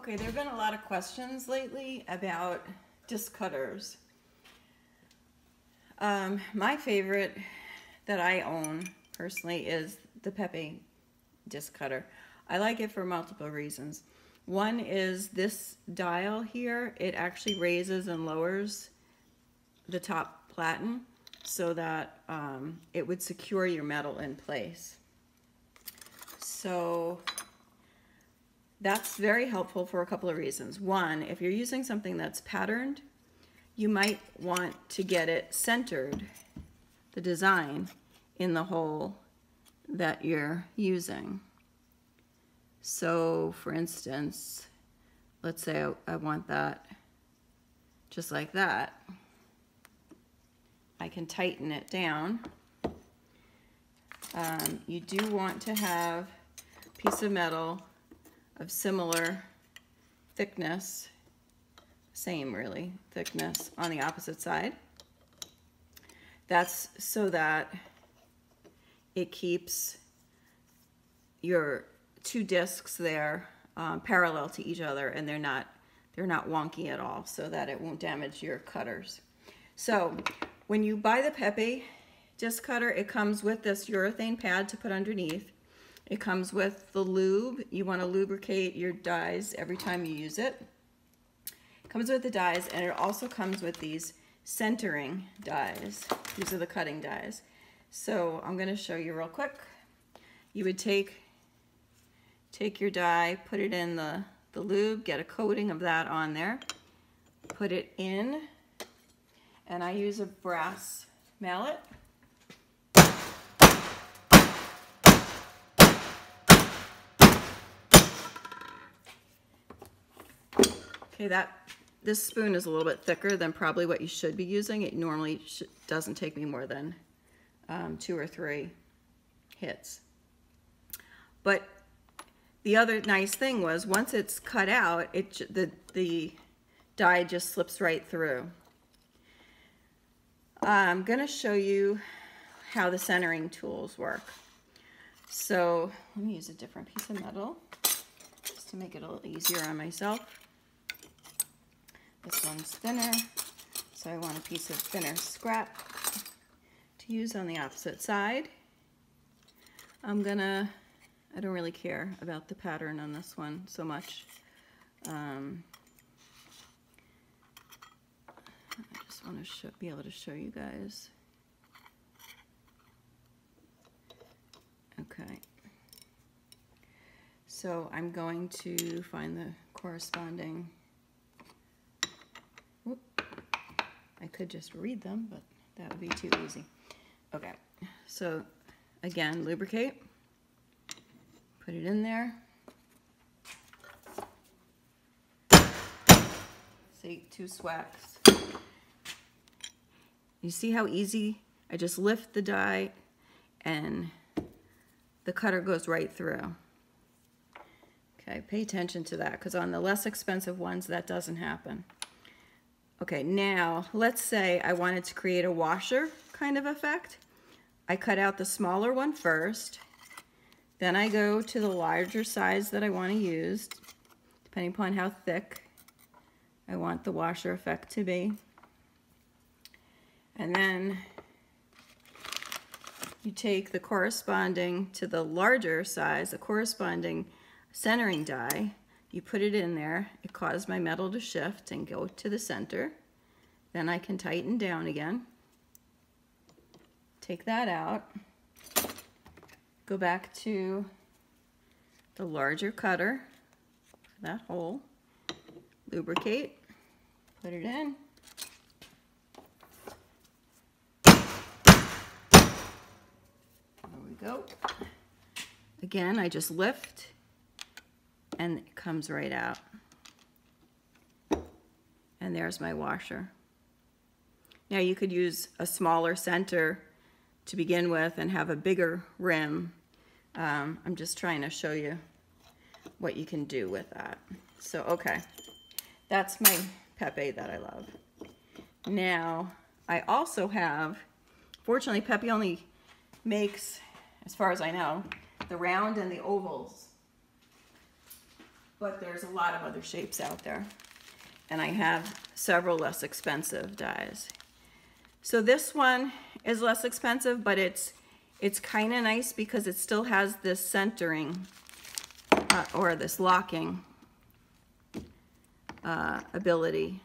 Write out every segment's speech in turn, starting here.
Okay, there have been a lot of questions lately about disc cutters. My favorite that I own personally is the Pepe disc cutter. I like it for multiple reasons. One is this dial here, it actually raises and lowers the top platen so that it would secure your metal in place. So that's very helpful for a couple of reasons. One, if you're using something that's patterned, you might want to get it centered, the design, in the hole that you're using. So for instance, let's say I want that just like that. I can tighten it down. You do want to have a piece of metal of similar thickness, same really thickness on the opposite side. That's so that it keeps your two discs there parallel to each other, and they're not wonky at all, so that it won't damage your cutters. So when you buy the Pepe disc cutter, it comes with this urethane pad to put underneath. It comes with the lube. You want to lubricate your dies every time you use it. It comes with the dies, and it also comes with these centering dies. These are the cutting dies. So I'm going to show you real quick. You would take your die, put it in the lube, get a coating of that on there, put it in, and I use a brass mallet. Okay, this spoon is a little bit thicker than probably what you should be using. It normally doesn't take me more than 2 or 3 hits. But the other nice thing was once it's cut out, the die just slips right through. I'm going to show you how the centering tools work. So let me use a different piece of metal just to make it a little easier on myself. This one's thinner, so I want a piece of thinner scrap to use on the opposite side. I don't really care about the pattern on this one so much. I just want to be able to show you guys. Okay. So I'm going to find the corresponding. Whoop. I could just read them, but that would be too easy. Okay. So again, lubricate. Put it in there. Say 2 swacks. You see how easy? I just lift the die and the cutter goes right through. Okay, pay attention to that because on the less expensive ones that doesn't happen. Okay, now let's say I wanted to create a washer kind of effect. I cut out the smaller one first. Then I go to the larger size that I want to use, depending upon how thick I want the washer effect to be. And then you take the corresponding to the larger size, the corresponding centering die, you put it in there. It causes my metal to shift and go to the center. Then I can tighten down again. Take that out. Go back to the larger cutter for that hole. Lubricate. Put it in. There we go. Again, I just lift and it comes right out. And there's my washer. Now you could use a smaller center to begin with and have a bigger rim. I'm just trying to show you what you can do with that. So, okay, that's my Pepe that I love. Now, I also have, fortunately, Pepe only makes, as far as I know, the round and the ovals. but there's a lot of other shapes out there. And I have several less expensive dies. So this one is less expensive, but it's kind of nice because it still has this centering or this locking ability.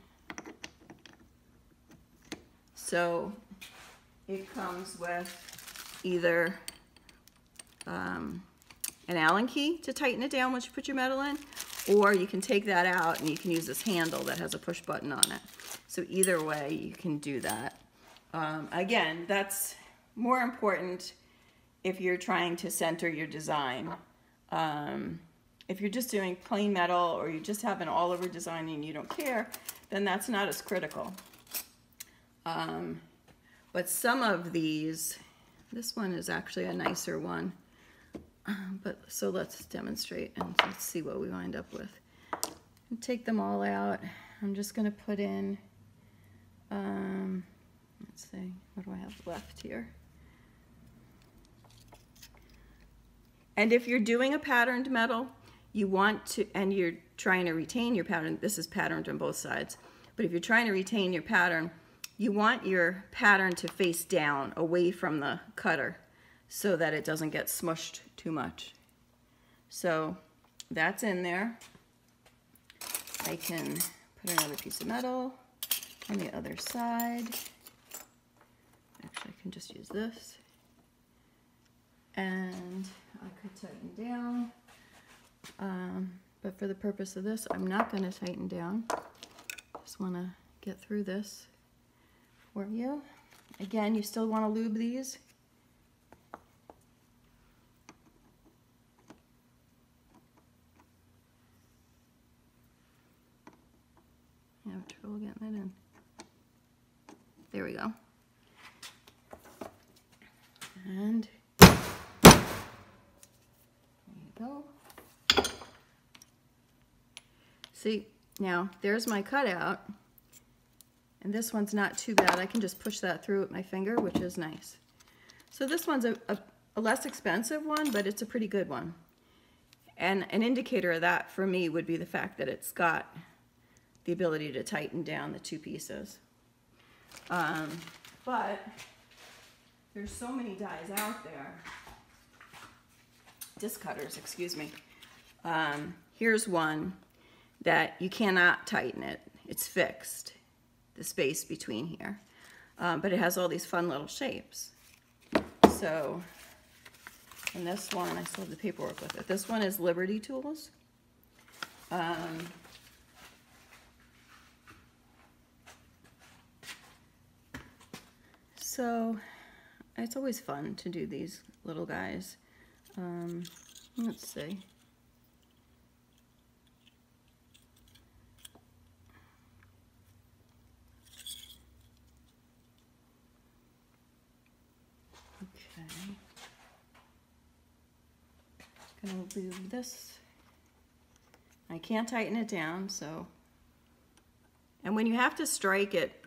So it comes with either an Allen key to tighten it down once you put your metal in, or you can take that out and you can use this handle that has a push button on it. So either way, you can do that. Again, that's more important if you're trying to center your design. If you're just doing plain metal or you just have an all-over design and you don't care, then that's not as critical. But some of these, this one is actually a nicer one. So let's demonstrate and let's see what we wind up with. Take them all out. I'm just going to put in, let's see, what do I have left here? And if you're doing a patterned metal, you want to, and you're trying to retain your pattern, this is patterned on both sides, but if you're trying to retain your pattern, you want your pattern to face down away from the cutter so that it doesn't get smushed too much. So that's in there. I can put another piece of metal on the other side. Actually, I can just use this. And I could tighten down. But for the purpose of this, I'm not going to tighten down. Just want to get through this for you. Again, you still want to lube these. I have trouble getting it in. There we go. And there you go. See, now there's my cutout. And this one's not too bad. I can just push that through with my finger, which is nice. So this one's a less expensive one, but it's a pretty good one. And an indicator of that for me would be the fact that it's got the ability to tighten down the two pieces. But there's so many dies out there. Disc cutters, excuse me. Here's one that you cannot tighten it. It's fixed, the space between here. But it has all these fun little shapes. So, and this one, I still have the paperwork with it. This one is Liberty Tools. So, it's always fun to do these little guys. Let's see. Okay. Gonna move this. I can't tighten it down, so. And when you have to strike it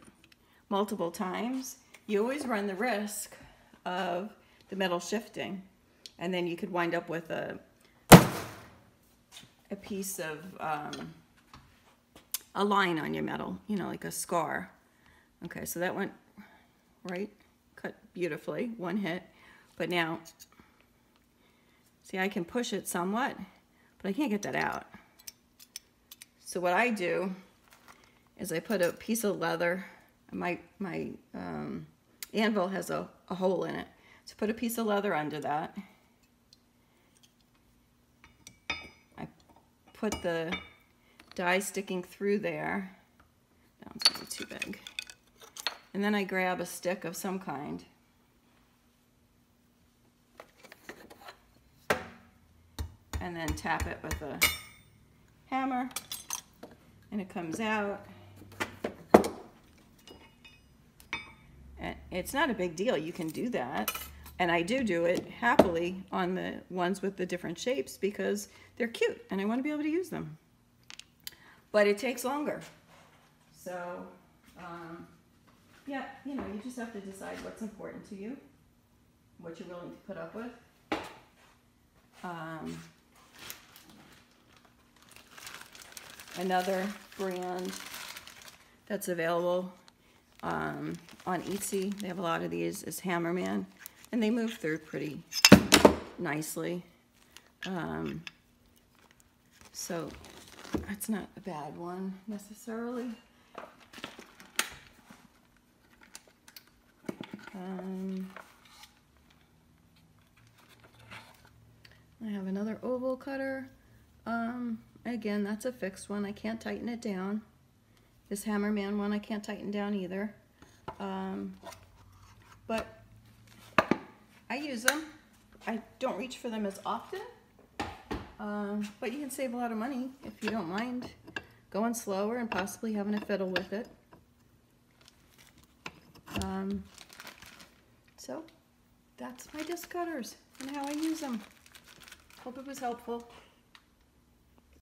multiple times, you always run the risk of the metal shifting, and then you could wind up with a piece of a line on your metal, you know, like a scar. Okay, so that went right, cut beautifully, one hit. But now, see, I can push it somewhat, but I can't get that out. So what I do is I put a piece of leather. My anvil has a hole in it. So put a piece of leather under that. I put the die sticking through there. That one's gonna be too big. And then I grab a stick of some kind. And then tap it with a hammer. And it comes out. And it's not a big deal. You can do that. And I do it happily on the ones with the different shapes because they're cute and I want to be able to use them. But it takes longer. So, yeah, you know, you just have to decide what's important to you, what you're willing to put up with. Another brand that's available on Etsy, they have a lot of these, is Hammerman, and they move through pretty nicely. So that's not a bad one necessarily. I have another oval cutter. Again, that's a fixed one. I can't tighten it down. This Hammerman one I can't tighten down either. But I use them. I don't reach for them as often. But you can save a lot of money if you don't mind going slower and possibly having a fiddle with it. So that's my disc cutters and how I use them. Hope it was helpful.